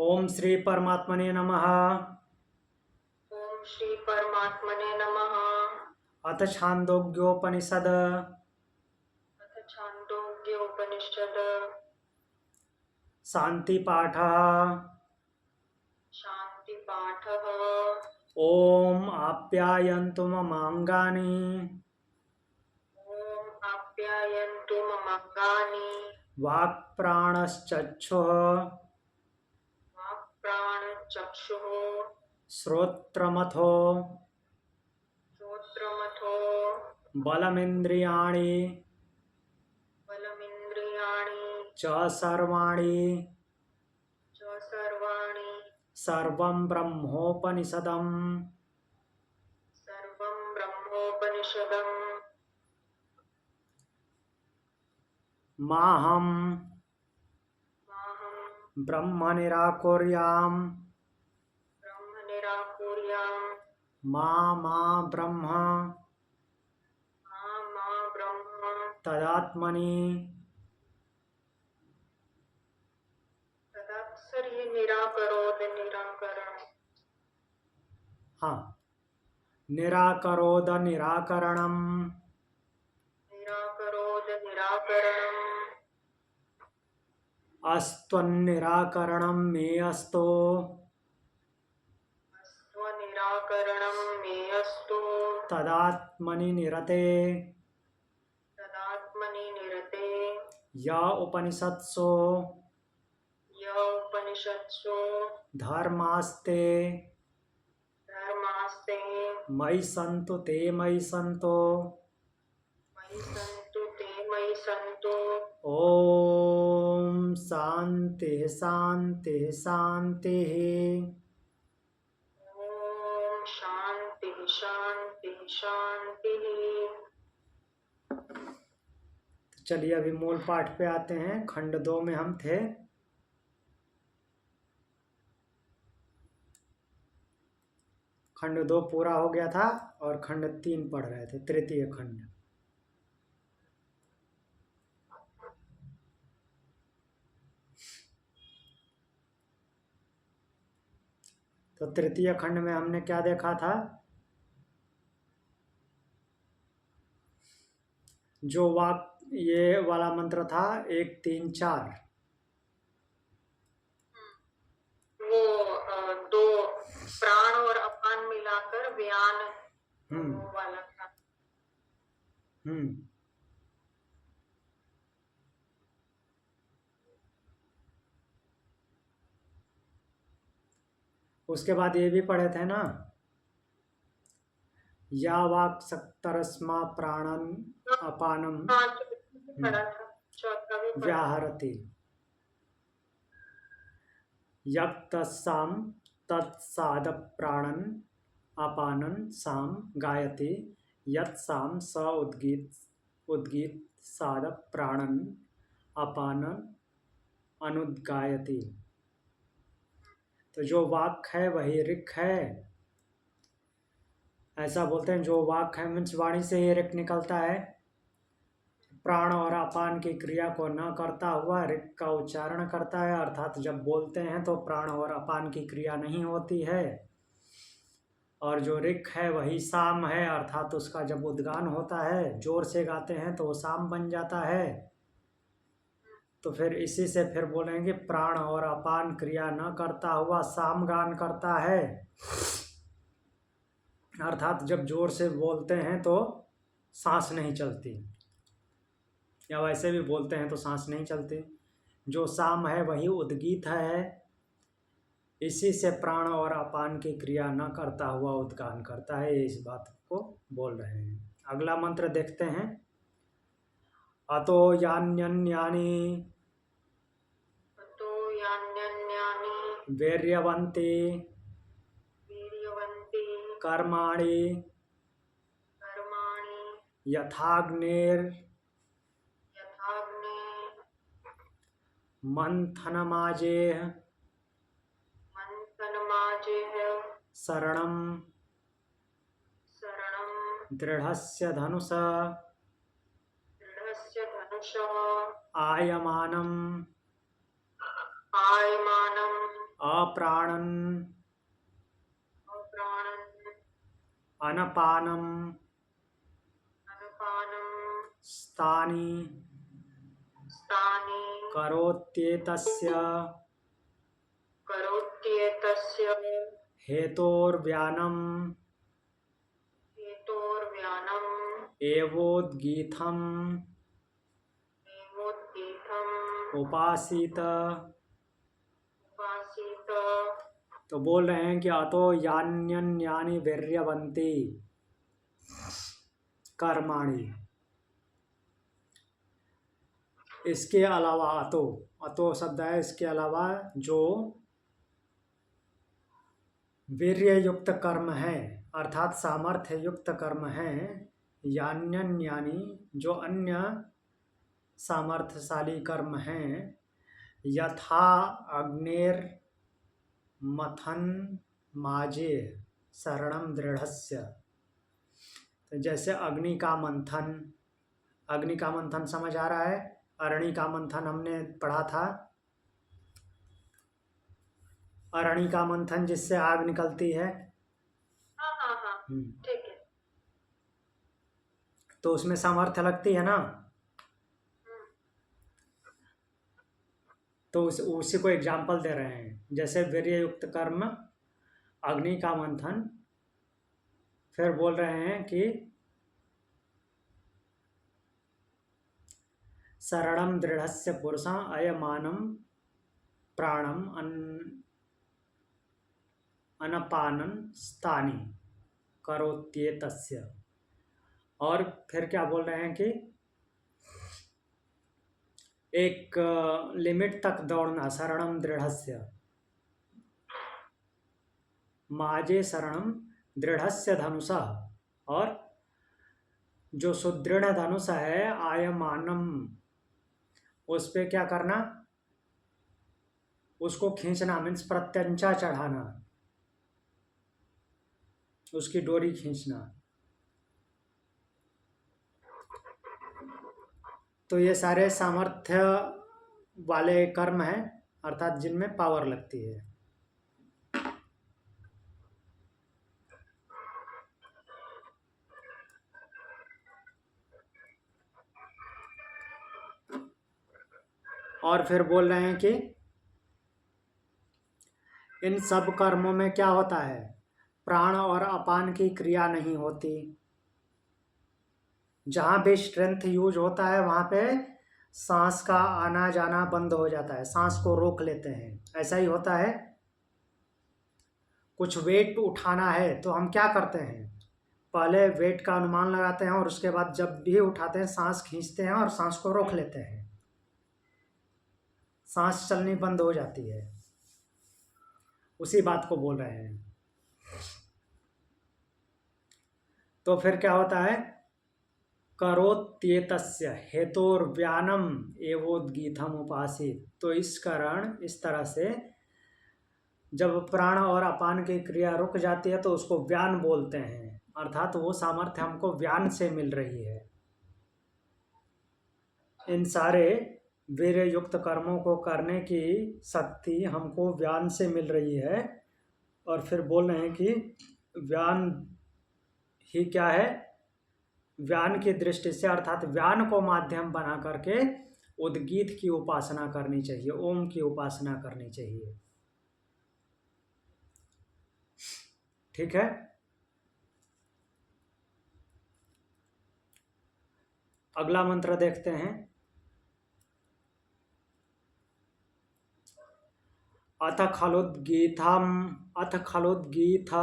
ओम श्री परमात्मने नमः। ओम श्री परमात्मने नमः। अथ छांदोग्योपनिषद अथ छांदोग्योपनिषद शांति पाठ। शांति पाठ। ओम आप्यायन्तु ममांगानि ओम आप्यायन्तु ममांगानि वाक्प्राणश्चक्षुः वाक्प्राणचक्षुः श्रोत्रमथो श्रोत्रमथो बलमिन्द्रियाणि बलमिन्द्रियाणि च सर्वाणि च सर्वाणि सर्वं ब्रह्मोपनिषदम् सर्वं ब्रह्मोपनिषदम् माहं माहं ब्रह्म निराकुर्याम् ब्रह्म निराकुर्याम् मा ब्रह्म मा ब्रह्म तदात्मनि तदक्षर ये निराकरोद निराकरण। हाँ, निराकरोद निराकरणम् निराकरोद निराकरणम् अस्त्वन्निराकरणं मे अस्तो स्वनिराकरणं मे अस्तु तदात्मनि निरते तदात्मनि निरते य उपनिषत्सु य उपनिषत्सु धर्मास्ते धर्मास्ते मयि सन्तु ते मयि सन्तु। मयि सन्तु ते मयि सन्तु। ओम शांति शांति शांति। ओम शांति शांति शांति। तो चलिए अभी मूल पाठ पे आते हैं। खंड 2 में हम थे। खंड 2 पूरा हो गया था और खंड 3 पढ़ रहे थे, तृतीय खंड। तो तृतीय खंड में हमने क्या देखा था? जो वाक ये वाला मंत्र था 1 3 4। वो दो प्राण और अपान मिलाकर व्यान हम्म वाला था। हम्म उसके बाद ये भी पढ़े थे ना, या वाक सक्तरस्मा प्राणन अपानम हाँ, पढ़ा था। चौथा भी पढ़ा। व्याहरति यक्तस्साम तत्साद प्राणन अपानन साम गायति यत्साम स उद्गीत साद प्राणन अपानन अनुद्गायति। तो जो वाक है वही ऋक है। ऐसा बोलते हैं, जो वाक है मीन्स वाणी से ही ऋक निकलता है। प्राण और अपान की क्रिया को न करता हुआ ऋक का उच्चारण करता है, अर्थात जब बोलते हैं तो प्राण और अपान की क्रिया नहीं होती है। और जो ऋक है वही साम है, अर्थात उसका जब उद्गान होता है, जोर से गाते हैं तो वो साम बन जाता है। तो फिर इसी से फिर बोलेंगे प्राण और अपान क्रिया न करता हुआ साम गान करता है। अर्थात जब जोर से बोलते हैं तो सांस नहीं चलती, या वैसे भी बोलते हैं तो सांस नहीं चलती। जो साम है वही उद्गीत है, इसी से प्राण और अपान की क्रिया न करता हुआ उद्गान करता है। इस बात को बोल रहे हैं। अगला मंत्र देखते हैं। अतो यान्यन्यानि तो यान्यन्यानि वीर्यवन्ति वीर्यवन्ति कर्माणि कर्माणि यथाग्निर् यथाग्ने मंथनमाजेह मन्थनमाजेह शरणं शरणं दृढ़स्य धनुष दृढस्य धनुषः आयमानम् आयमानम् अप्राणन अप्राणन् अनपानम अनुपानं स्थानि स्थानि करोत्येतस्य करोत्येतस्य हेतोर्व्यानम् हेतोर्व्यानम् एवोद्गीतम् एवोद्गीतम् उपासीत। उपासीत। तो बोल रहे हैं कि अतो यान्यन्यानि वीर्यवन्ति कर्माणि, इसके अलावा अतो, अतो शब्द है, इसके अलावा जो वीर्य युक्त कर्म है अर्थात सामर्थ्य युक्त कर्म है, यान्यन्यानि जो अन्य सामर्थ्यशाली कर्म हैं, यथा अग्नेर मथन माजे शरणम दृढ़स्य। तो जैसे अग्नि का मंथन, अग्नि का मंथन समझ आ रहा है? अरणि का मंथन हमने पढ़ा था, अरणि का मंथन जिससे आग निकलती है। हाँ हाँ हाँ ठीक है। तो उसमें सामर्थ्य लगती है ना, तो उसी को एग्जाम्पल दे रहे हैं। जैसे वीर्य युक्त कर्म, अग्नि का मंथन, फिर बोल रहे हैं कि शरणम दृढ़स्य पुरुषा अयमानम प्राणम अनपानन स्थानि करोत्येतस्य। और फिर क्या बोल रहे हैं कि एक लिमिट तक दौड़ना, शरणम दृढ़स्य माजे शरणम दृढ़स्य धनुषा। और जो सुदृढ़ धनुष है आयमानम, उस पे क्या करना, उसको खींचना, मीन्स प्रत्यंचा चढ़ाना, उसकी डोरी खींचना। तो ये सारे सामर्थ्य वाले कर्म हैं, अर्थात जिनमें पावर लगती है। और फिर बोल रहे हैं कि इन सब कर्मों में क्या होता है, प्राण और अपान की क्रिया नहीं होती। जहाँ भी स्ट्रेंथ यूज होता है वहाँ पे सांस का आना जाना बंद हो जाता है, सांस को रोक लेते हैं। ऐसा ही होता है। कुछ वेट उठाना है तो हम क्या करते हैं, पहले वेट का अनुमान लगाते हैं और उसके बाद जब भी उठाते हैं सांस खींचते हैं और सांस को रोक लेते हैं, सांस चलनी बंद हो जाती है। उसी बात को बोल रहे हैं। तो फिर क्या होता है, करोत्येतस्य हेतोर्व्यानम एवोद्गीतम उपासित। तो इस कारण, इस तरह से जब प्राण और अपान की क्रिया रुक जाती है तो उसको व्यान बोलते हैं, अर्थात वो सामर्थ्य हमको व्यान से मिल रही है। इन सारे वीर्य युक्त कर्मों को करने की शक्ति हमको व्यान से मिल रही है। और फिर बोल रहे हैं कि व्यान ही क्या है, व्यान की दृष्टि से, अर्थात व्यान को माध्यम बना करके उद्गीत की उपासना करनी चाहिए, ओम की उपासना करनी चाहिए। ठीक है। अगला मंत्र देखते हैं। अथ खलुद्गीतम्, अथ खलुद्गीत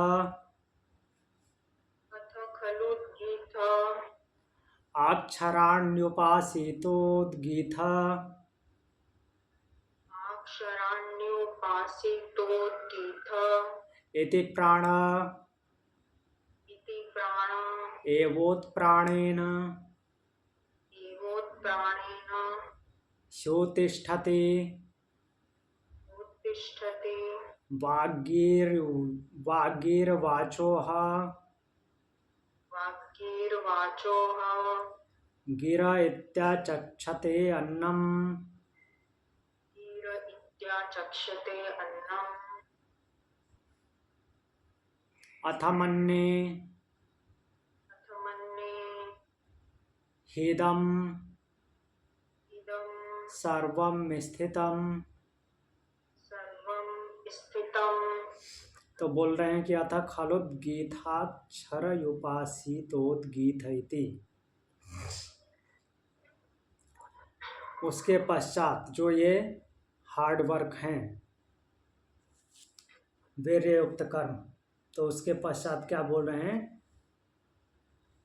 अथ खलुद्गीत अक्षराण्युपासितोद्गीत अक्षराण्युपासितोद्गीत इति प्राण इति प्राण एवोत्प्राणेन एवोत्प्राणेन स्योतिष्ठति उत्तिष्ठति वाग्गीर्वाचोह वाक्कीर्वाचोः गिर इत्याचक्षते अन्नम् ईर या चक्षते अन्नम अथमन्ये अथमन्ये हीदम इदं सर्वम स्थितम। सर्वं स्थितम्। तो बोल रहे हैं कि अथ खलुद्गीथाक्षरयुपासितोद्गीत इति। उसके पश्चात जो ये हार्ड वर्क हैं, वीर्ययुक्त कर्म, तो उसके पश्चात क्या बोल रहे हैं?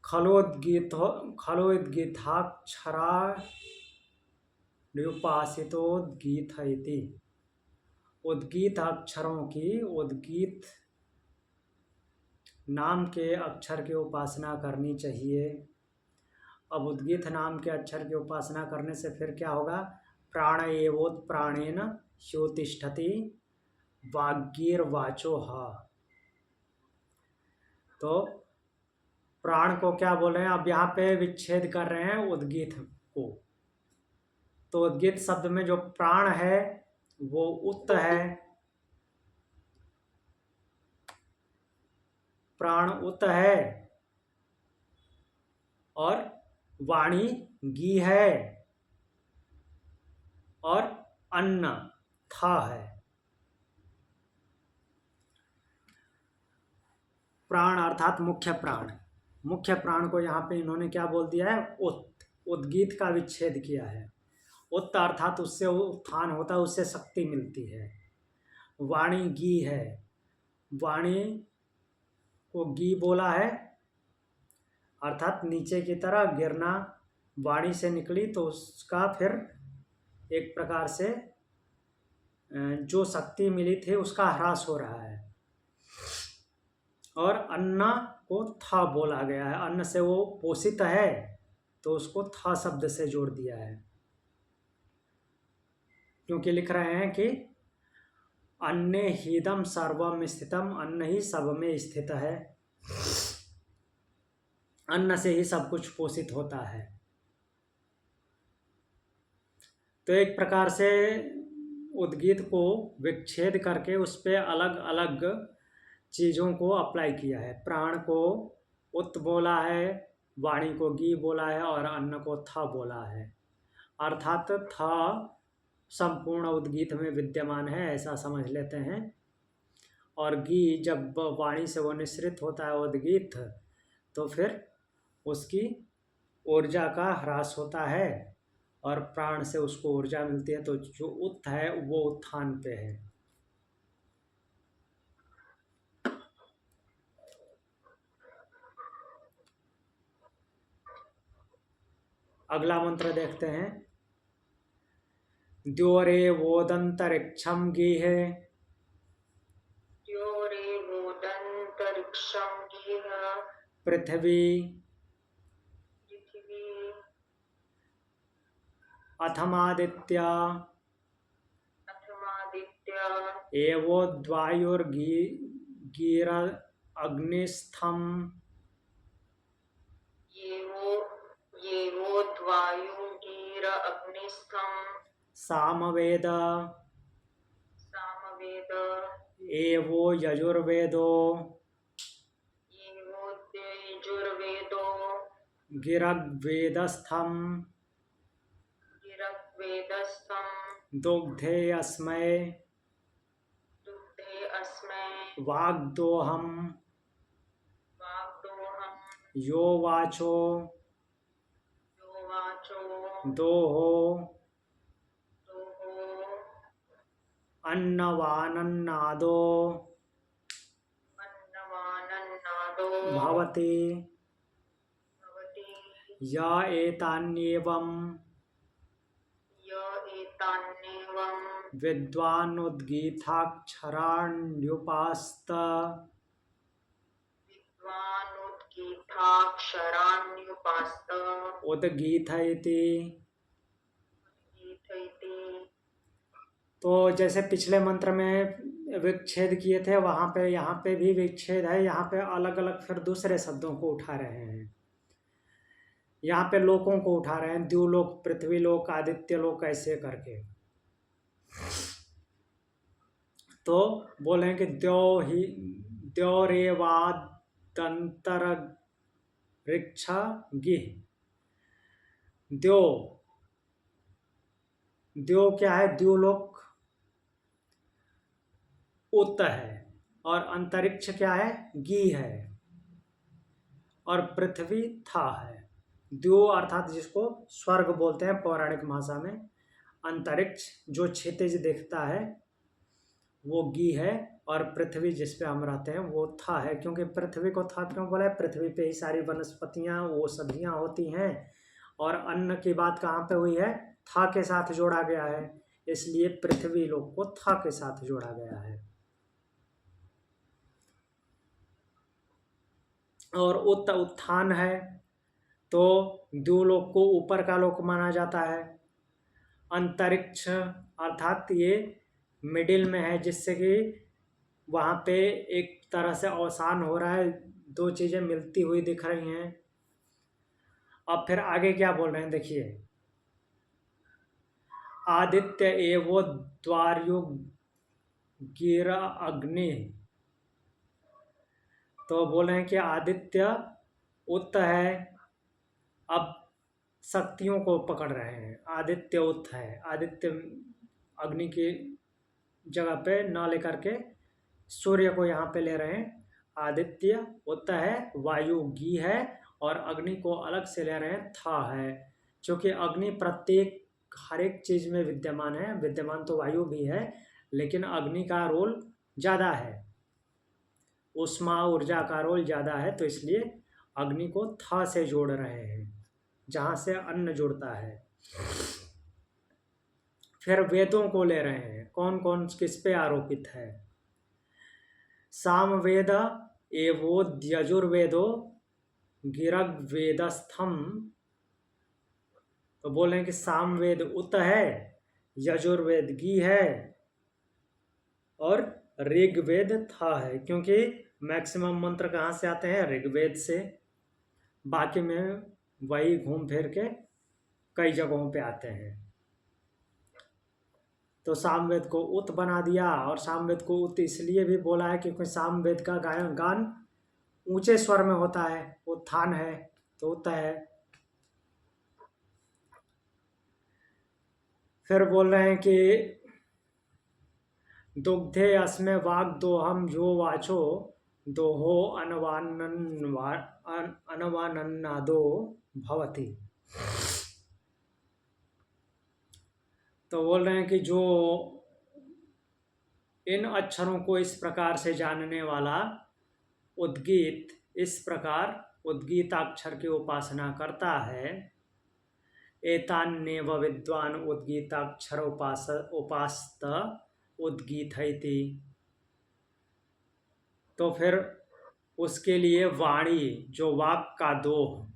खलोद्गीथाक्षरायुपासितोद्गीत इति। उद्गीत अक्षरों की, उद्गीत नाम के अक्षर की उपासना करनी चाहिए। अब उद्गीत नाम के अक्षर की उपासना करने से फिर क्या होगा? प्राण एवोत्प्राणेन ह्योतिष्ठति वाग्गीर्वाचो हा। तो प्राण को क्या बोल रहे हैं? अब यहाँ पे विच्छेद कर रहे हैं उद्गीत को। तो उद्गीत शब्द में जो प्राण है वो उत है, प्राण उत है, और वाणी गी है, और अन्न था है। प्राण अर्थात मुख्य प्राण। मुख्य प्राण को यहाँ पे इन्होंने क्या बोल दिया है? उत। उद्गीत का विच्छेद किया है। उत अर्थात उससे उत्थान होता है, उससे शक्ति मिलती है। वाणी गी है, वाणी को गी बोला है, अर्थात नीचे की तरह गिरना। वाणी से निकली तो उसका फिर एक प्रकार से जो शक्ति मिली थी उसका ह्रास हो रहा है। और अन्न को था बोला गया है, अन्न से वो पोषित है तो उसको था शब्द से जोड़ दिया है, क्योंकि लिख रहे हैं कि अन्ने हीदम सर्वम स्थितम, अन्न ही सब में स्थित है, अन्न से ही सब कुछ पोषित होता है। तो एक प्रकार से उद्गीत को विच्छेद करके उस पर अलग अलग चीज़ों को अप्लाई किया है। प्राण को उत बोला है, वाणी को गी बोला है, और अन्न को था बोला है। अर्थात था संपूर्ण उद्गीत में विद्यमान है, ऐसा समझ लेते हैं। और गी जब वाणी से वो निःसृत होता है उद्गीत, तो फिर उसकी ऊर्जा का ह्रास होता है और प्राण से उसको ऊर्जा मिलती है। तो जो उत है वो उत्थान पे है। अगला मंत्र देखते हैं। द्योरे वोदंतरिक्षम गीहे द्योरे वोदन्तरिक्षं गिह पृथ्वी पृथिवी अथमादित्या अथमादित्या एवोद्वायुर्गीर अग्निस्थम येवोद्वायुर्गीर अग्निस्थं सामवेद सामवेद एवो यजुर्वेदो येवोद्यजुर्वेदो गिरग्वेदस्थम गिरग्वेदस्थं दुग्धे अस्मै दुग्धे अस्मै वाग्दोहम वाग्दोहं यो वाचो यो वाचो दोहो दोहो अन्नवानन्नादो अन्नवानन्नादो भवति भवति य एतान्येवं य एतान्येवं विद्वानुद्गीथाक्षराण्युपास्त विद्वानुद्गीथाक्षराण्युपास्त उद्गीत इति। गीथैति। तो जैसे पिछले मंत्र में विच्छेद किए थे, वहाँ पे यहाँ पे भी विच्छेद है। यहाँ पे अलग अलग फिर दूसरे शब्दों को उठा रहे हैं। यहाँ पे लोकों को उठा रहे हैं, द्युलोक, पृथ्वी लोक, आदित्य लोक, ऐसे करके। तो बोलें कि द्योरेवादंतर वृक्षा गिह। द्यो, द्यो क्या है? द्युलोक उत है, और अंतरिक्ष क्या है? गी है, और पृथ्वी था है। द्यो अर्थात जिसको स्वर्ग बोलते हैं पौराणिक भाषा में, अंतरिक्ष जो क्षितिज देखता है वो गी है, और पृथ्वी जिस पे हम रहते हैं वो था है। क्योंकि पृथ्वी को था क्यों बोला है? पृथ्वी पे ही सारी वनस्पतियां औषधियां होती हैं, और अन्न की बात कहाँ पे हुई है? था के साथ जोड़ा गया है, इसलिए पृथ्वी लोक को था के साथ जोड़ा गया है। और उत्थान है, तो द्युलोक को ऊपर का लोक माना जाता है। अंतरिक्ष अर्थात ये मिडिल में है, जिससे कि वहाँ पे एक तरह से अवसान हो रहा है, दो चीजें मिलती हुई दिख रही हैं। अब फिर आगे क्या बोल रहे हैं देखिए, आदित्य एवो द्वार्यु गिरा अग्नि। तो बोल रहे हैं कि आदित्य उत्त है, अब शक्तियों को पकड़ रहे हैं। आदित्य उत्त है, आदित्य अग्नि की जगह पे ना लेकर के सूर्य को यहाँ पे ले रहे हैं। आदित्य उत्त है, वायु गी है, और अग्नि को अलग से ले रहे हैं था है। क्योंकि अग्नि प्रत्येक हर एक चीज में विद्यमान है, विद्यमान तो वायु भी है, लेकिन अग्नि का रोल ज्यादा है, उष्मा ऊर्जा का रोल ज्यादा है, तो इसलिए अग्नि को था से जोड़ रहे हैं, जहां से अन्न जुड़ता है। फिर वेदों को ले रहे हैं, कौन कौन किस पे आरोपित है? सामवेद एवोद्यजुर्वेदो गिरग्वेदस्थम। तो बोल रहे हैं कि सामवेद उत है, यजुर्वेद गी है, और ऋग्वेद था है। क्योंकि मैक्सिमम मंत्र कहाँ से आते हैं? ऋग्वेद से। बाकी में वही घूम फिर के कई जगहों पे आते हैं। तो सामवेद को उत बना दिया, और सामवेद को उत इसलिए भी बोला है क्योंकि सामवेद का गान ऊंचे स्वर में होता है, उत्थान है तो उत है। फिर बोल रहे हैं कि दुग्धे अस्मे वाग दोहम जो वाचो दोहो अनवानन्नादो भवति। तो बोल रहे हैं कि जो इन अक्षरों को इस प्रकार से जानने वाला उद्गीत, इस प्रकार उद्गीताक्षर की उपासना करता है, एतान्नेव विद्वान उद्गीताक्षर उपास्त उद्गीथैति। तो फिर उसके लिए वाणी, जो वाक का दोह,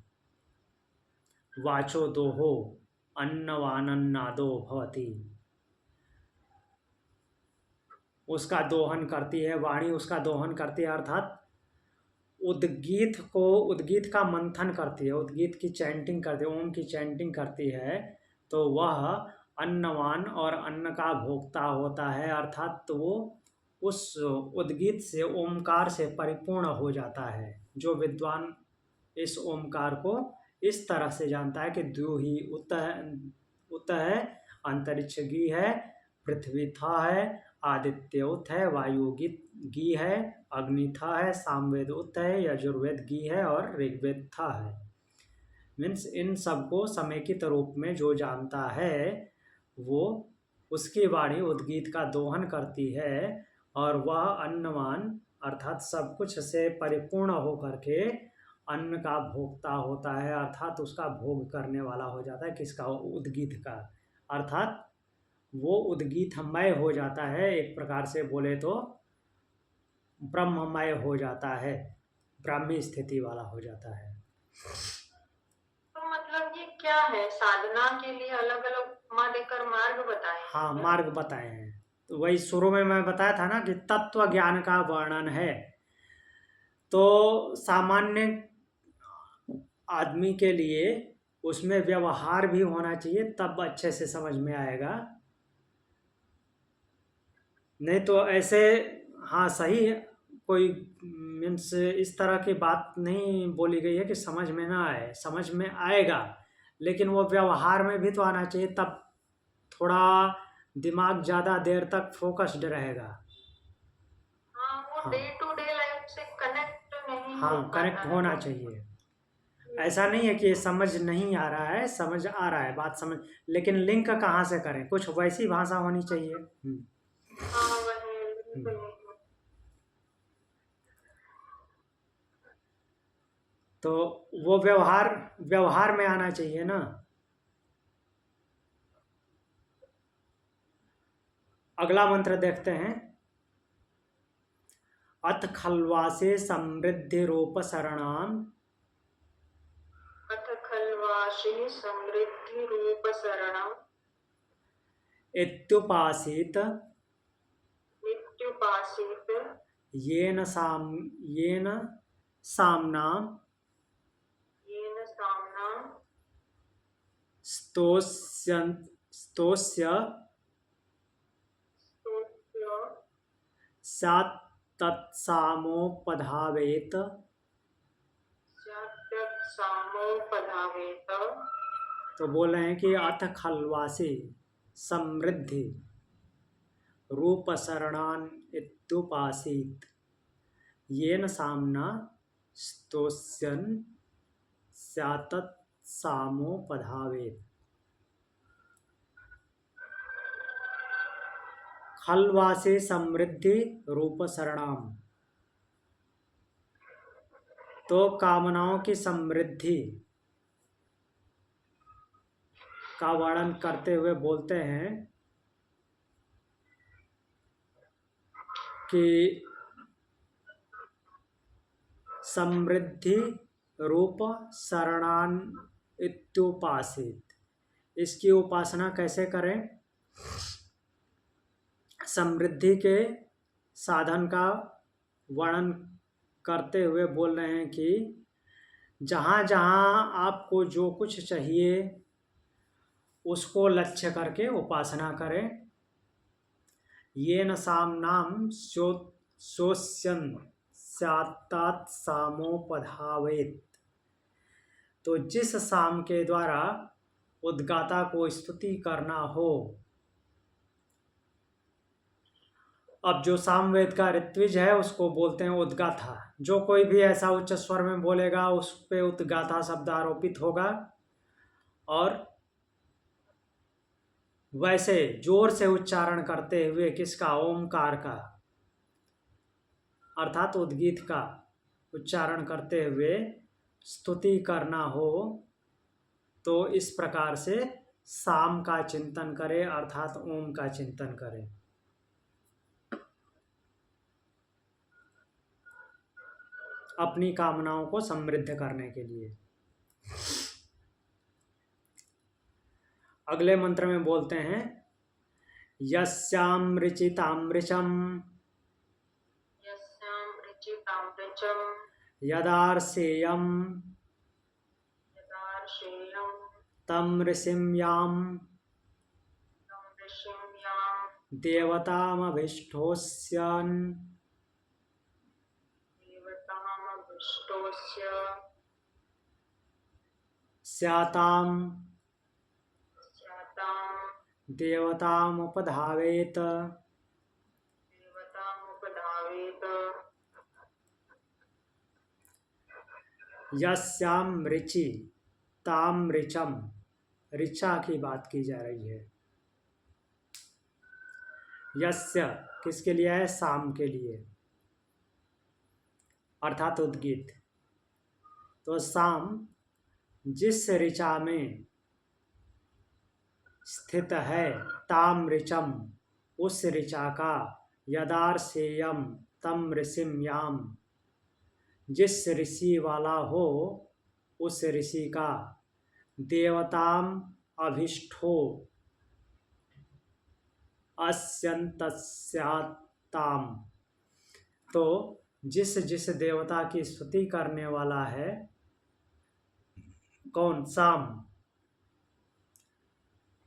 वाचो दोहो अन्नवानन्नादो भवति, उसका दोहन करती है, वाणी उसका दोहन करती है, अर्थात उद्गीत का मंथन करती है, उद्गीत की चैंटिंग करती है, ओम की चैंटिंग करती है, तो वह अन्नवान और अन्न का भोक्ता होता है। अर्थात तो वो उस उद्गीत से, ओमकार से परिपूर्ण हो जाता है। जो विद्वान इस ओमकार को इस तरह से जानता है कि द्यूहि उत है, अंतरिक्ष गी है, पृथ्वी था है, आदित्य उत है, वायु गी है, अग्नि था है, सामवेद उत है, यजुर्वेद गी है, और ऋग्वेद था है। मीन्स इन सबको समेकित रूप में जो जानता है वो, उसकी वाणी उद्गीत का दोहन करती है, और वह अन्नवान अर्थात सब कुछ से परिपूर्ण होकर के अन्न का भोक्ता होता है, अर्थात उसका भोग करने वाला हो जाता है। किसका? उद्गीत का। अर्थात वो उद्गीतमय हो जाता है, एक प्रकार से बोले तो ब्रह्ममय हो जाता है, ब्राह्मी स्थिति वाला हो जाता है। तो मतलब ये क्या है? साधना के लिए अलग अलग उपमा देकर मार्ग बताए हैं हाँ, क्या? मार्ग बताए हैं। तो वही शुरू में मैं बताया था ना कि तत्व ज्ञान का वर्णन है। तो सामान्य आदमी के लिए उसमें व्यवहार भी होना चाहिए, तब अच्छे से समझ में आएगा। नहीं तो ऐसे, हाँ सही है, कोई मीन्स इस तरह की बात नहीं बोली गई है कि समझ में ना आए, समझ में आएगा, लेकिन वो व्यवहार में भी तो आना चाहिए, तब थोड़ा दिमाग ज़्यादा देर तक फोकस्ड रहेगा। हाँ, वो डे हाँ टू डे लाइफ से कनेक्ट नहीं हो हाँ, पाता कनेक्ट है होना तो। चाहिए। ऐसा नहीं है कि समझ नहीं आ रहा है, समझ आ रहा है, बात समझ, लेकिन लिंक कहाँ से करें, कुछ वैसी भाषा होनी चाहिए। हाँ वही हम्म। बिल्कुल। तो वो व्यवहार, व्यवहार में आना चाहिए ना। अगला मंत्र देखते हैं। अथ खल्वासे समृद्धि रूप शरणाम अथ खल्वाशी समृद्धि रूप शरणम इत्युपासित नित्युपासित येन साम येन साम्नाम येन सामना स्तोष्यन् स्तोष्य स्तोत्र स्यात् तत्सामोपधावेत। सामोपधावेत। तो बोल रहे हैं कि अथ खल्वासी समृद्धि रूप शरणान इत्युपासीत येन सामना स्तोष्यन् स्यातत् सामोपधावेत। खल्वासे समृद्धि रूप शरणाम, तो कामनाओं की समृद्धि का वर्णन करते हुए बोलते हैं कि समृद्धि रूप शरणान इत्युपासित, इसकी उपासना कैसे करें। समृद्धि के साधन का वर्णन करते हुए बोल रहे हैं कि जहाँ जहाँ आपको जो कुछ चाहिए उसको लक्ष्य करके उपासना करें। येन सामनाम शोष्यन् स्यात्तत् सामोपधावेत, तो जिस साम के द्वारा उद्गाता को स्तुति करना हो। अब जो सामवेद का ऋत्विज है उसको बोलते हैं उद्गाथा। जो कोई भी ऐसा उच्च स्वर में बोलेगा उस पे उद्गाथा शब्द आरोपित होगा। और वैसे जोर से उच्चारण करते हुए किसका, ओमकार का, अर्थात उद्गीत का उच्चारण करते हुए स्तुति करना हो तो इस प्रकार से साम का चिंतन करें, अर्थात ओम का चिंतन करें। अपनी कामनाओं को समृद्ध करने के लिए। अगले मंत्र में बोलते हैं यस्यामृचितामृचम यस्याम ऋचितामृचम यदार्सेयम यदार्षेयम तम ऋषिम्याम तं ऋषिम्यां देवतामभिष्टोस्यन् देवतामभिष्टोऽस्य स्याताम स्यातां देवतामुपधावेत। देवतामुपधावेत। यस्याम ऋचि ताम ऋचम, ऋचा की बात की जा रही है। यस्य किसके लिए है, साम के लिए, अर्थात उद्गीत। तो साम जिस ऋचा में स्थित है, ताम ऋचम उस ऋचा का, यदार्सेयम तम ऋषिम्याम जिस ऋषि वाला हो उस ऋषि का, देवताम अभिष्ठो अस्यन्तस्याताम, तो जिस जिस देवता की स्तुति करने वाला है, कौन, साम,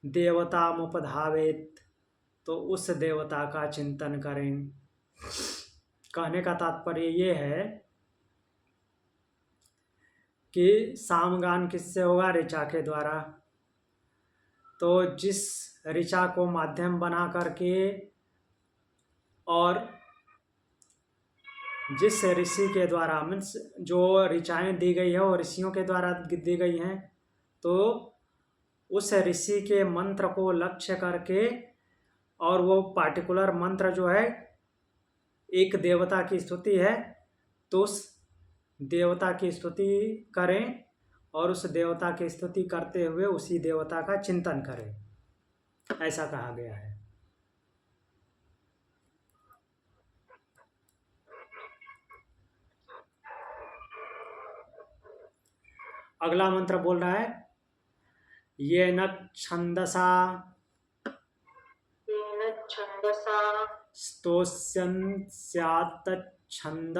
देवतामुपधावेत तो उस देवता का चिंतन करें। कहने का तात्पर्य ये है कि सामगान किससे होगा? ऋचा के द्वारा। तो जिस ऋचा को माध्यम बना करके और जिस ऋषि के द्वारा, मीन्स जो ऋचाएं दी गई है वो ऋषियों के द्वारा दी गई हैं, तो उस ऋषि के मंत्र को लक्ष्य करके, और वो पार्टिकुलर मंत्र जो है एक देवता की स्तुति है, तो उस देवता की स्तुति करें और उस देवता की स्तुति करते हुए उसी देवता का चिंतन करें, ऐसा कहा गया है। अगला मंत्र बोल रहा है, ये न छंदसा येन छंदसा स्तोष्यन् स्यात् छंद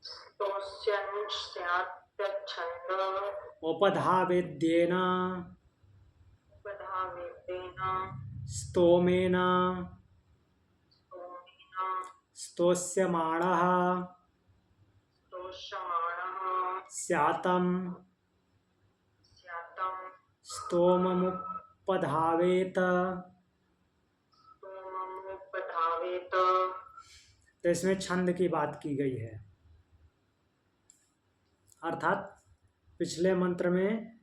स्तोष्यन् स्यात् छंद उपधावेद्येन उपधावेदेन स्तोमेन स्तोमेन स्तोष्यमाणः स्तोष्यमाणः स्यातं स्यातं स्तोममुपधावेत। स्तोममुपधावेत। तो इसमें छंद की बात की गई है, अर्थात पिछले मंत्र में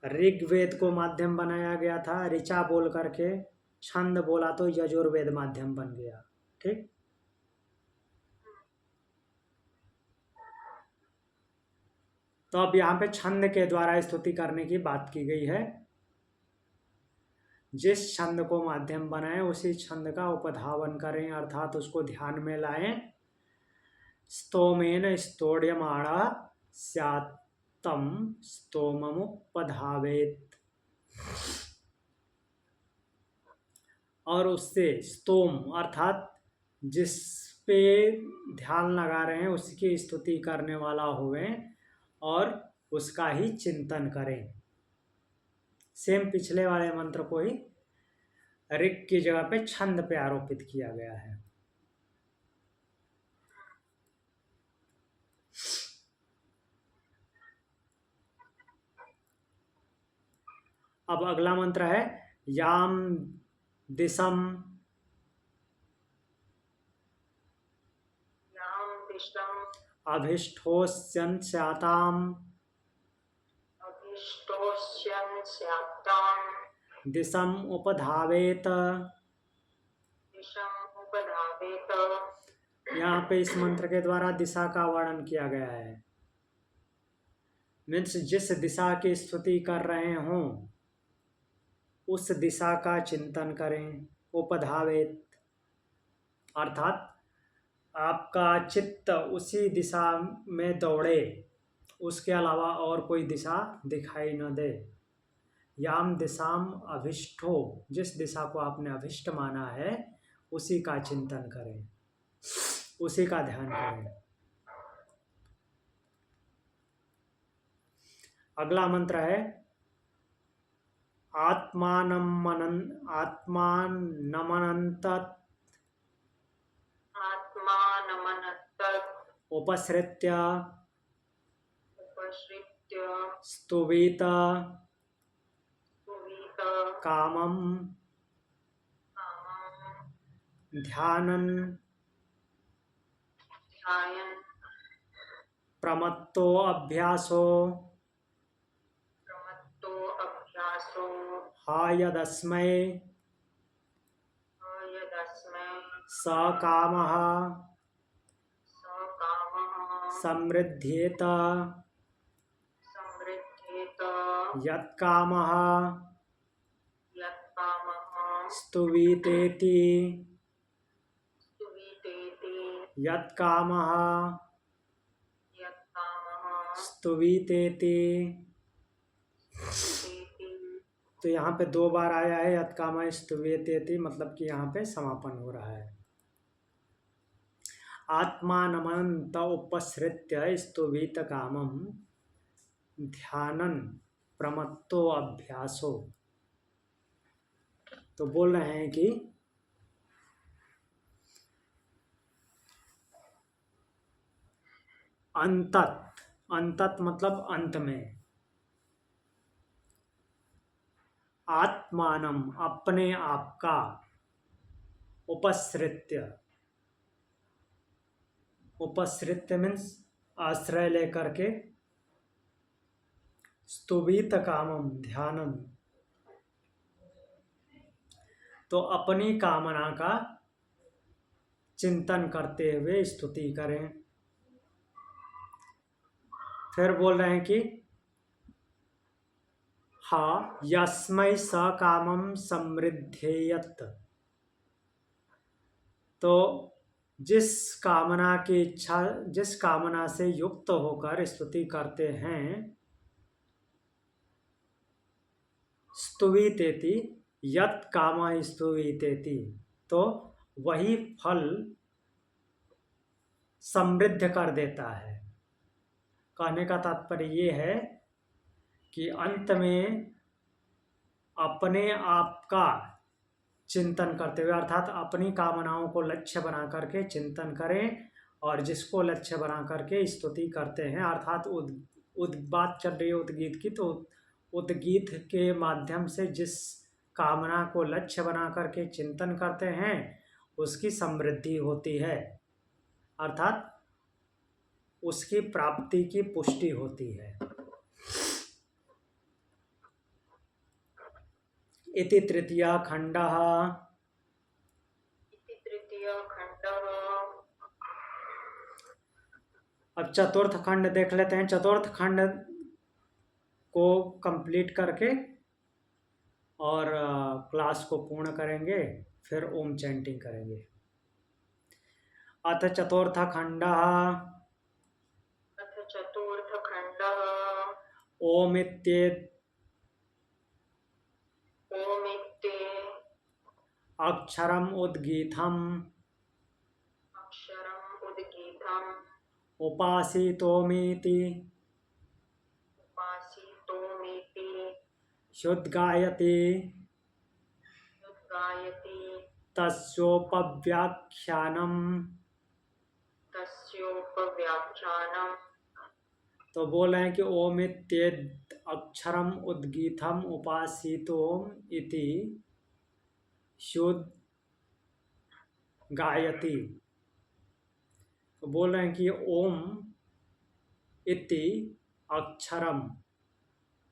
ऋग्वेद को माध्यम बनाया गया था ऋचा बोल करके, छंद बोला तो यजुर्वेद माध्यम बन गया। ठीक, तो अब यहाँ पे छंद के द्वारा स्तुति करने की बात की गई है। जिस छंद को माध्यम बनाएं उसी छंद का उपधावन करें, अर्थात उसको ध्यान में लाएं। स्तोमेन स्तोड्यमाणः स्यात्तं स्तोममुपधावेत्। और उससे स्तोम अर्थात जिस पे ध्यान लगा रहे हैं उसकी स्तुति करने वाला होवे और उसका ही चिंतन करें। सेम पिछले वाले मंत्र को ही ऋग की जगह पे छंद पे आरोपित किया गया है। अब अगला मंत्र है, याम दिशम यां दिशम् अभिष्ठोस्यन् स्याताम् अभिष्टोष्यन् स्यातां दिशम उपधावेत। दिशम् उपधावेत। यहाँ पे इस मंत्र के द्वारा दिशा का वर्णन किया गया है। मीन्स जिस दिशा की स्तुति कर रहे हों उस दिशा का चिंतन करें। उपधावेत अर्थात आपका चित्त उसी दिशा में दौड़े, उसके अलावा और कोई दिशा दिखाई न दे। याम दिशाम अभिष्टो, जिस दिशा को आपने अभिष्ट माना है उसी का चिंतन करें, उसी का ध्यान करें। अगला मंत्र है, आत्मानमनन्त आत्मानमनन्त उपसृत्य उपसृत्य स्तुवीत स्तुवीत कामं कामं ध्यानन् ध्यायन् प्रमत्तो अभ्यासो प्रमत्तो अभ्यासो हायदस्मै यदस्मै सकामः सकामः समृद्धेत समृद्धेत यत्कामः यत्कामः स्तुवीतेति स्तुवीतेति यत्कामः यत्कामः स्तुवीतेति। स्तुवीतेति। तो यहाँ पे 2 बार आया है यत्कामः स्तुवीतेति, मतलब कि यहाँ पे समापन हो रहा है। आत्मानमनन्त उपसृत्य स्तुवीत कामं ध्यानन् प्रमत्तो अभ्यासो। तो बोल रहे हैं कि अंतत, अंतत मतलब अंत में, आत्मानम अपने आप का, उपसृत्य, उपसृत्य मीन्स आश्रय लेकर के, स्तुवीत कामम ध्यानम, तो अपनी कामना का चिंतन करते हुए स्तुति करें। फिर बोल रहे हैं कि हा यस्मै स कामम समृद्धेयत, तो जिस कामना की इच्छा, जिस कामना से युक्त होकर स्तुति करते हैं, स्तुवीतेति, यत कामा स्तुवीतेति, तो वही फल समृद्ध कर देता है। कहने का तात्पर्य ये है कि अंत में अपने आप का चिंतन करते हुए, अर्थात अपनी कामनाओं को लक्ष्य बना करके चिंतन करें, और जिसको लक्ष्य बना करके स्तुति करते हैं, अर्थात बात चल रही है उद्गीत की, तो उद्गीत के माध्यम से जिस कामना को लक्ष्य बना करके चिंतन करते हैं उसकी समृद्धि होती है, अर्थात उसकी प्राप्ति की पुष्टि होती है। इति तृतीया खंडः। इति तृतीय खंडः। अब चतुर्थ खंड देख लेते हैं। चतुर्थ खंड को कंप्लीट करके और क्लास को पूर्ण करेंगे, फिर ओम चैंटिंग करेंगे। अथ चतुर्थ खंडः। अथ चतुर्थ खंडः। ओमित्येत ओमित्ते अक्षरम उद्गीतम् अक्षरम् उद्गीतम् उपासितोमीति उपासितोमीति शुद्गायति उद्गायति तस्योपव्याख्यानम्। तस्योपव्याख्यानम्। तो बोल रहे हैं कि ओमित्येत अक्षरम उद्गीतम् उपासितोम इति शुद्ध गायति। तो बोल रहे हैं कि ओम इति अक्षरम,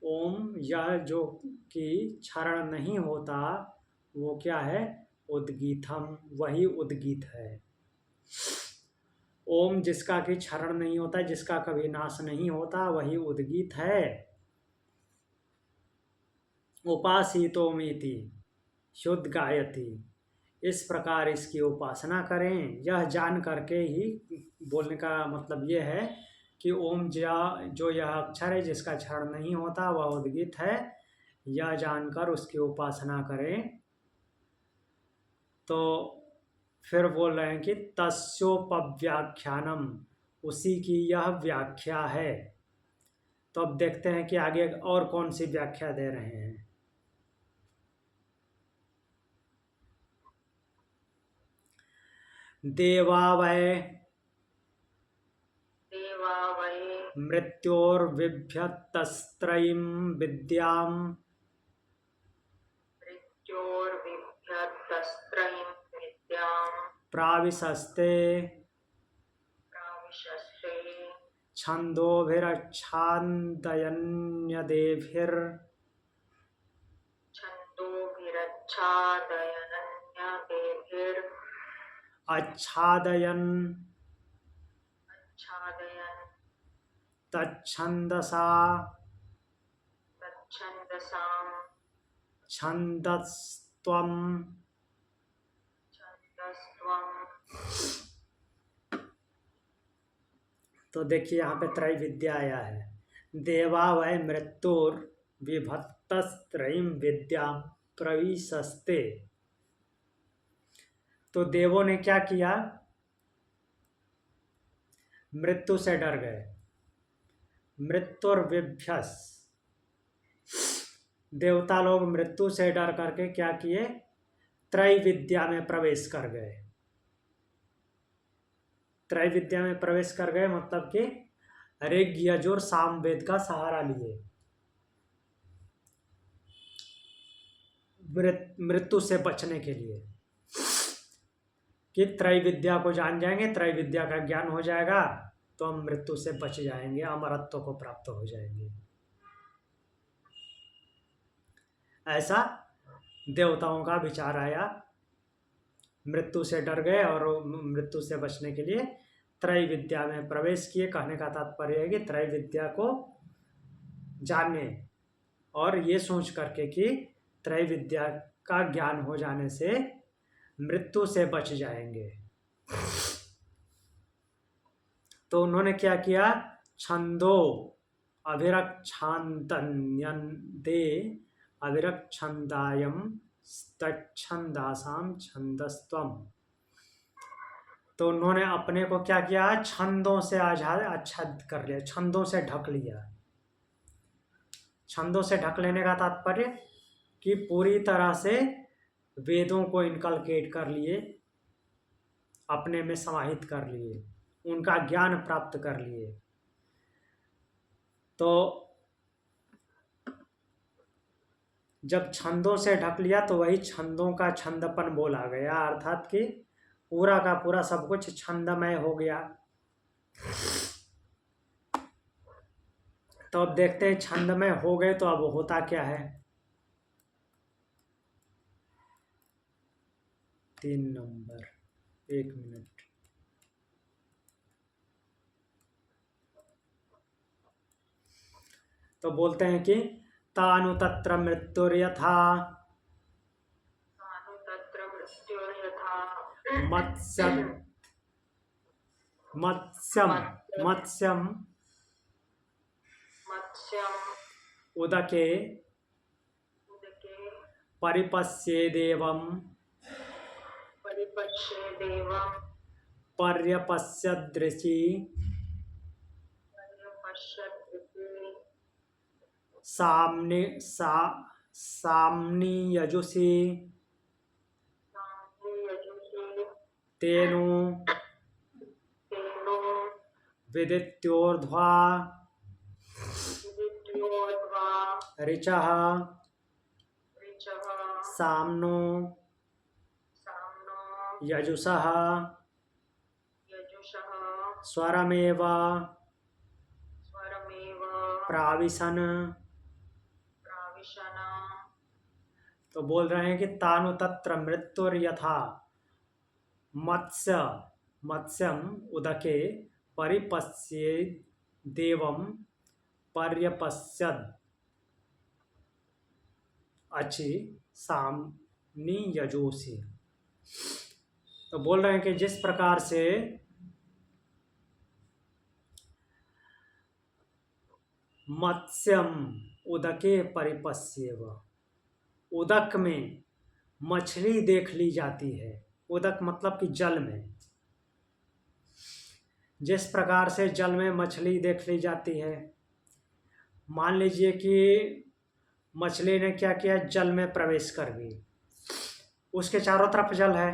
ओम यह जो कि क्षरण नहीं होता वो क्या है, उद्गीतम, वही उद्गीत है। ओम जिसका कि क्षरण नहीं होता, जिसका कभी नाश नहीं होता, वही उद्गीत है। उपासितोमिति शुद्ध गायति, इस प्रकार इसकी उपासना करें। यह जान करके ही, बोलने का मतलब यह है कि ओम जो यह अक्षर है जिसका क्षरण नहीं होता वह उद्गीत है, यह जानकर उसकी उपासना करें। तो फिर बोल रहे हैं कि तस्योपव्याख्यानम, उसी की यह व्याख्या है। तो अब देखते हैं कि आगे और कौन सी व्याख्या दे रहे हैं। देवा वै मृत्योर्विभ्यतस्त्रयीं विद्याम् प्राविशस्ते आच्छादयन् तच्छन्दसा छन्दस्त्वम्। तो देखिए यहाँ पे त्रय विद्या आया है। देवा वै मृत्युर विभक्तस्त्रयीं विद्या प्रविशस्ते। तो देवों ने क्या किया, मृत्यु से डर गए। मृत्युर्विभ्यस, देवता लोग मृत्यु से डर करके क्या किए, त्रैविद्या में प्रवेश कर गए। त्रैविद्या में प्रवेश कर गए मतलब कि ऋग यजुर सामवेद का सहारा लिए मृत्यु से बचने के लिए, कि त्रैविद्या को जान जाएंगे, त्रैविद्या का ज्ञान हो जाएगा तो हम मृत्यु से बच जाएंगे, अमरत्व को प्राप्त हो जाएंगे। ऐसा देवताओं का विचार आया, मृत्यु से डर गए और मृत्यु से बचने के लिए त्रैविद्या में प्रवेश किए। कहने का तात्पर्य है कि त्रैविद्या को जाने और ये सोच करके कि त्रैविद्या का ज्ञान हो जाने से मृत्यु से बच जाएंगे। तो उन्होंने क्या किया, छंदो अभिरक्षान्तन्यन्ते अभिरक्षन्दायम तच्छन्दासाम छंदस्त्वम। तो उन्होंने अपने को क्या किया, छंदों से आच्छादित कर लिया, छंदों से ढक लिया। छंदों से ढक लेने का तात्पर्य कि पूरी तरह से वेदों को इनकलकेट कर लिए, अपने में समाहित कर लिए, उनका ज्ञान प्राप्त कर लिए। तो जब छंदों से ढक लिया तो वही छंदों का छंदपन बोला गया, अर्थात कि पूरा का पूरा सब कुछ छंदमय हो गया। तो अब देखते हैं छंदमय हो गए तो अब होता क्या है। 3 नंबर, 1 मिनट। तो बोलते हैं कि तानु तत्र मृत्युर्यथा मत्स्यम मत्स्यम मत्स्यम उदके परिपश्येदेवं पर्यपश्यदृशि साम्नि यजुषि तेनु विदित्योर्ध्वा ऋचः साम्नो यजुषः स्वरमेव प्राविशन। तो बोल रहे हैं कि तानु तत्र मृत्युर्यथा मत्स्यम उदके परिपश्येदेवं पर्यपश्यद अच्छी साम्नि यजोषि। तो बोल रहे हैं कि जिस प्रकार से मत्स्यम उदके परिपश्येव, उदक में मछली देख ली जाती है। उदक मतलब कि जल में, जिस प्रकार से जल में मछली देख ली जाती है। मान लीजिए कि मछली ने क्या किया, जल में प्रवेश कर गई, उसके चारों तरफ जल है।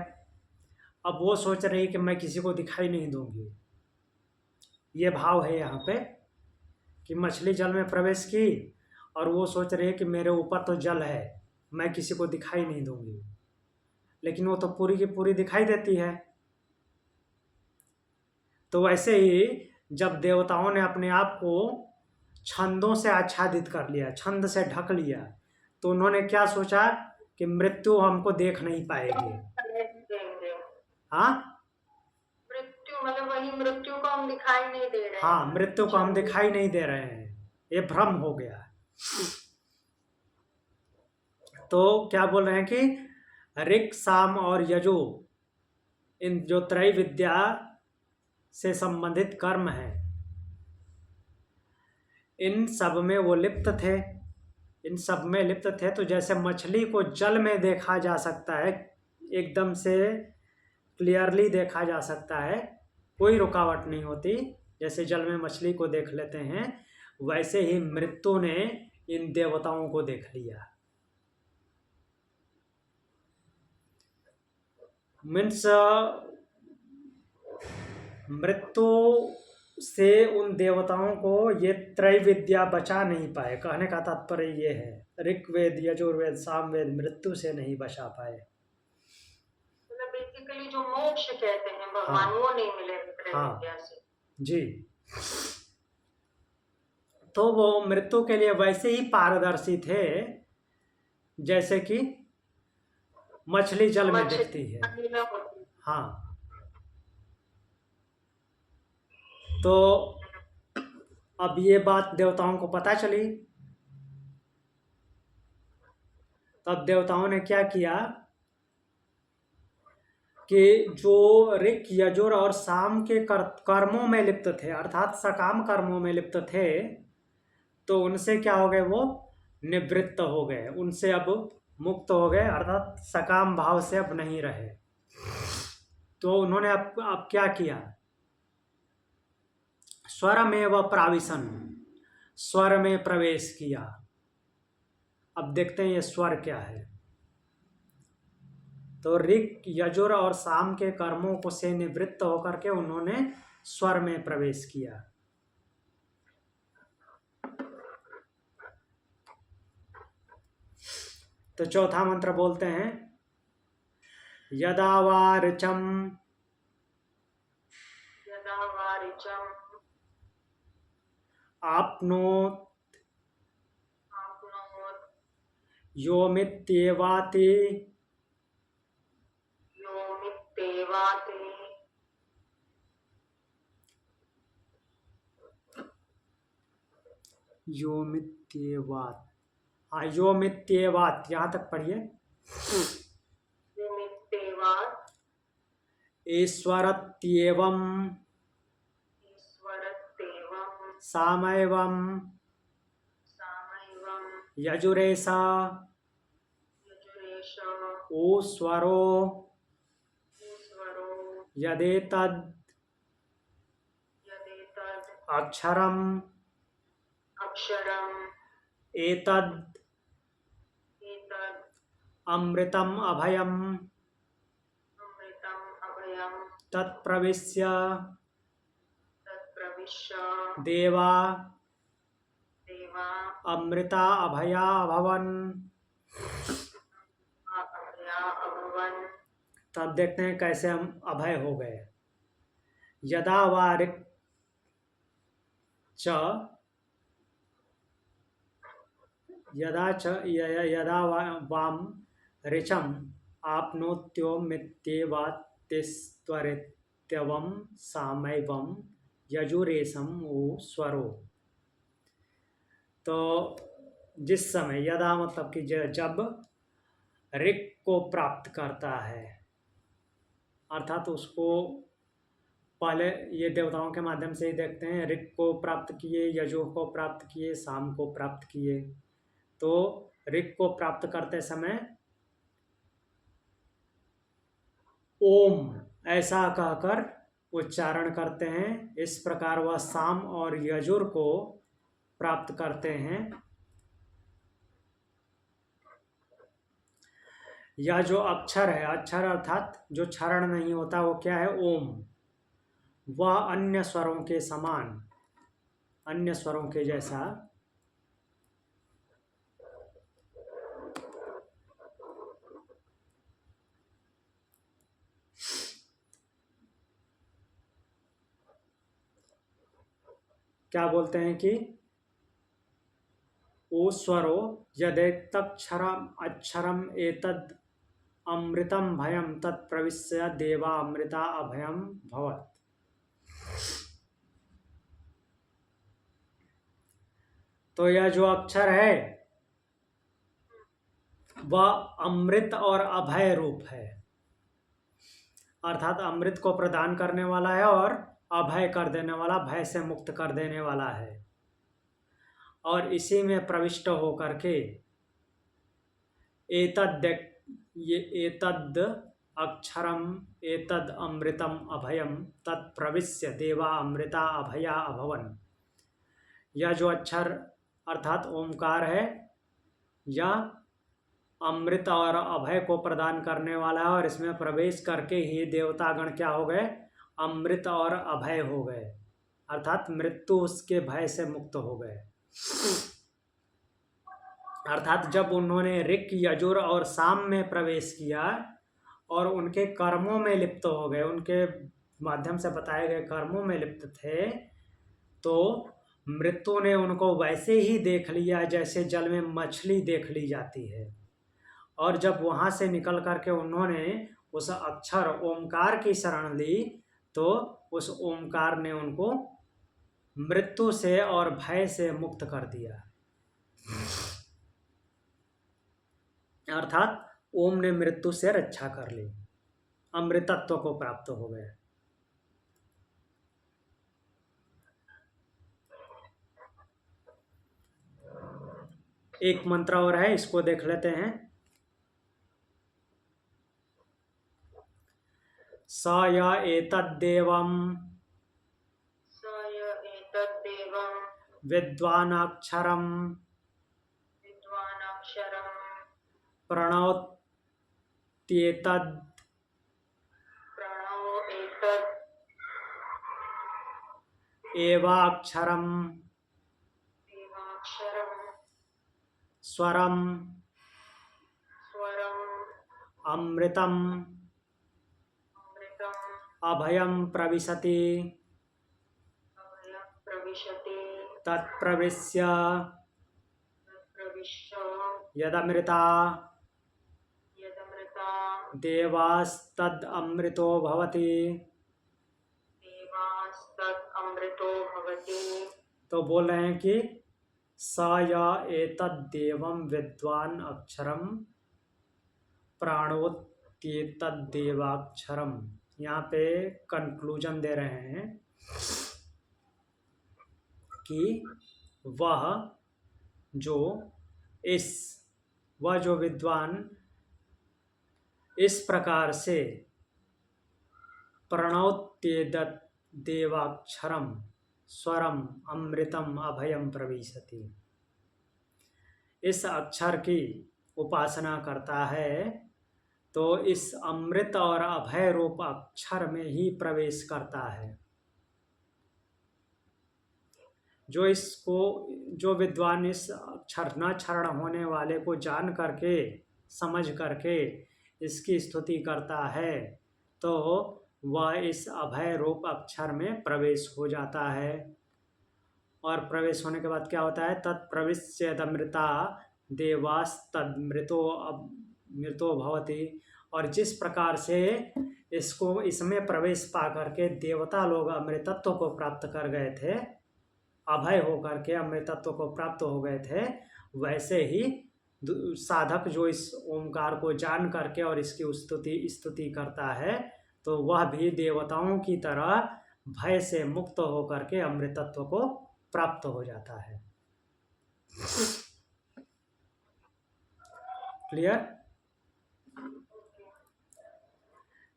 अब वो सोच रही कि मैं किसी को दिखाई नहीं दूंगी। ये भाव है यहाँ पे कि मछली जल में प्रवेश की और वो सोच रही है कि मेरे ऊपर तो जल है, मैं किसी को दिखाई नहीं दूंगी, लेकिन वो तो पूरी की पूरी दिखाई देती है। तो वैसे ही जब देवताओं ने अपने आप को छंदों से आच्छादित कर लिया, छंद से ढक लिया, तो उन्होंने क्या सोचा कि मृत्यु हमको देख नहीं पाएगी। हाँ, मृत्यु मतलब वही मृत्यु को हम दिखाई नहीं दे रहे हैं। हाँ, मृत्यु को हम दिखाई नहीं दे रहे हैं, ये भ्रम हो गया। तो क्या बोल रहे हैं कि ऋक् साम और यजु, इन जो त्रैविद्या से संबंधित कर्म है, इन सब में वो लिप्त थे, इन सब में लिप्त थे। तो जैसे मछली को जल में देखा जा सकता है, एकदम से क्लियरली देखा जा सकता है, कोई रुकावट नहीं होती, जैसे जल में मछली को देख लेते हैं, वैसे ही मृत्यु ने इन देवताओं को देख लिया। मीन्स मृत्यु से उन देवताओं को ये त्रैविद्या बचा नहीं पाए। कहने का तात्पर्य ये है, ऋग्वेद, यजुर्वेद, सामवेद मृत्यु से नहीं बचा पाए। मतलब बेसिकली जो मोक्ष कहते हैं हाँ भगवान, वो नहीं मिले हाँ त्रैविद्या से। जी। तो वो मृत्यु के लिए वैसे ही पारदर्शी थे जैसे कि मछली जल में मछली दिखती है। पानी में होती है। हाँ, तो अब ये बात देवताओं को पता चली। तब देवताओं ने क्या किया कि जो ऋक, यजुर और साम के कर्मों में लिप्त थे, अर्थात सकाम कर्मों में लिप्त थे, तो उनसे क्या हो गए, वो निवृत्त हो गए, उनसे अब मुक्त हो गए, अर्थात सकाम भाव से अब नहीं रहे। तो उन्होंने अब क्या किया, स्वर में व प्राविशन, स्वर में प्रवेश किया। अब देखते हैं ये स्वर क्या है। तो ऋक, यजुर और साम के कर्मों को से निवृत्त होकर के उन्होंने स्वर में प्रवेश किया। तो चौथा मंत्र बोलते हैं, यदा वा ऋचम आपनोत योमित्येवाति योमित्येवात, हाँ योमित्येवात, यहाँ तक पढ़िए। ईश्वरत्येवं सामैवं यजुरेशा ऊस्वरो यदेतद् अक्षरम् एतद् अमृतम् अभयम् तत्प्रविश्य देवा अमृता अभया अभवन्। तब देखते हैं कैसे हम अभय हो गए। यदा वा ऋक् च, यदा वाम ऋचम आपनोत्योमित्येवातिस्त्वरित्यवं सामैवं यजुरेशम ऊ स्वरो। तो जिस समय, यदा मतलब कि जब ऋक को प्राप्त करता है, अर्थात उसको पहले ये देवताओं के माध्यम से ही देखते हैं, ऋक को प्राप्त किए, यजु को प्राप्त किए, साम को प्राप्त किए। तो ऋक को प्राप्त करते समय ओम ऐसा कहकर उच्चारण करते हैं। इस प्रकार वह साम और यजुर को प्राप्त करते हैं। या जो अक्षर है, अक्षर अर्थात जो क्षरण नहीं होता, वो क्या है, ओम। वह अन्य स्वरों के समान, अन्य स्वरों के जैसा क्या बोलते हैं कि ओ स्वरो यदेतक्षरम अक्षरम एतद् अमृतम भयम तत्प्रविश्य देवा अमृता अभयम भवत्। तो यह जो अक्षर है वह अमृत और अभय रूप है, अर्थात अमृत को प्रदान करने वाला है और अभय कर देने वाला, भय से मुक्त कर देने वाला है। और इसी में प्रविष्ट होकर के एतद् अक्षरम एतद् अमृतम अभयम तत्प्रविश्य देवा अमृता अभया अभवन। यह जो अक्षर अर्थात ओमकार है, यह अमृत और अभय को प्रदान करने वाला है, और इसमें प्रवेश करके ही देवतागण क्या हो गए, अमृत और अभय हो गए, अर्थात मृत्यु उसके भय से मुक्त हो गए। अर्थात जब उन्होंने ऋक, यजुर और साम में प्रवेश किया और उनके कर्मों में लिप्त हो गए, उनके माध्यम से बताए गए कर्मों में लिप्त थे, तो मृत्यु ने उनको वैसे ही देख लिया जैसे जल में मछली देख ली जाती है। और जब वहाँ से निकल करके उन्होंने उस अक्षर ओमकार की शरण ली, तो उस ओमकार ने उनको मृत्यु से और भय से मुक्त कर दिया। अर्थात ओम ने मृत्यु से रक्षा कर ली, अमृतत्व को प्राप्त हो गए। एक मंत्र और है, इसको देख लेते हैं। स य एतद्देवं विद्वानाक्षरं प्रणोत्येतद् एवाक्षरं स्वरम् अमृतम् अभयं प्रविशति तत्प्रविश्य यदमृता देवास्तदमृतो भवति। तो बोल रहे हैं कि स य एतद्देवं विद्वान अक्षरम प्राणोत्येतद्देवाक्षरम। यहाँ पे कंक्लूजन दे रहे हैं कि वह जो विद्वान इस प्रकार से प्रणोत्येतद् देवाक्षरम स्वरम अमृतम अभयम प्रविशति, इस अक्षर की उपासना करता है, तो इस अमृत और अभय रूप अक्षर में ही प्रवेश करता है। जो विद्वान इस क्षरण होने वाले को जान करके, समझ करके इसकी स्तुति करता है, तो वह इस अभय रूप अक्षर में प्रवेश हो जाता है। और प्रवेश होने के बाद क्या होता है, तत्प्रविश्यदमृता देवास्तदमृतो भवति। और जिस प्रकार से इसमें प्रवेश पा करके देवता लोग अमृतत्व को प्राप्त कर गए थे, अभय होकर के अमृतत्व को प्राप्त हो गए थे, वैसे ही साधक जो इस ओमकार को जान करके और इसकी स्तुति करता है, तो वह भी देवताओं की तरह भय से मुक्त होकर के अमृतत्व को प्राप्त हो जाता है। क्लियर?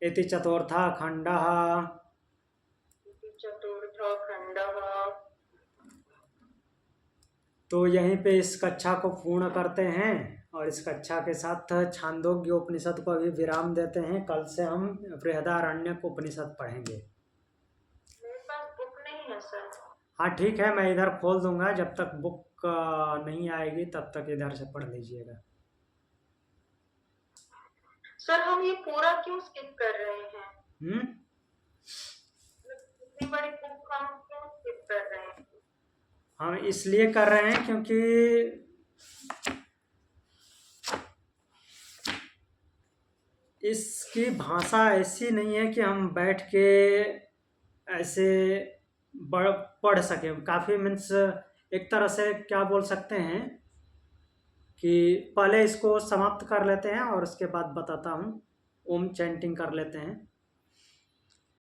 इति चतुर्था खंडः। तो यहीं पे इस कक्षा को पूर्ण करते हैं और इस कक्षा के साथ छांदोग्य उपनिषद को भी विराम देते हैं। कल से हम बृहदारण्यक उपनिषद पढ़ेंगे। मेरे पास बुक नहीं है सर। हाँ ठीक है, मैं इधर खोल दूंगा, जब तक बुक नहीं आएगी तब तक इधर से पढ़ लीजिएगा। सर हम ये पूरा क्यों स्किप कर रहे हैं? इतनी बड़ी बुक हम क्यों स्किप कर रहे हैं? हम इसलिए कर रहे हैं क्योंकि इसकी भाषा ऐसी नहीं है कि हम बैठ के ऐसे पढ़ सकें। काफ़ी मीन्स एक तरह से क्या बोल सकते हैं कि पहले इसको समाप्त कर लेते हैं और उसके बाद बताता हूँ। ओम चैंटिंग कर लेते हैं।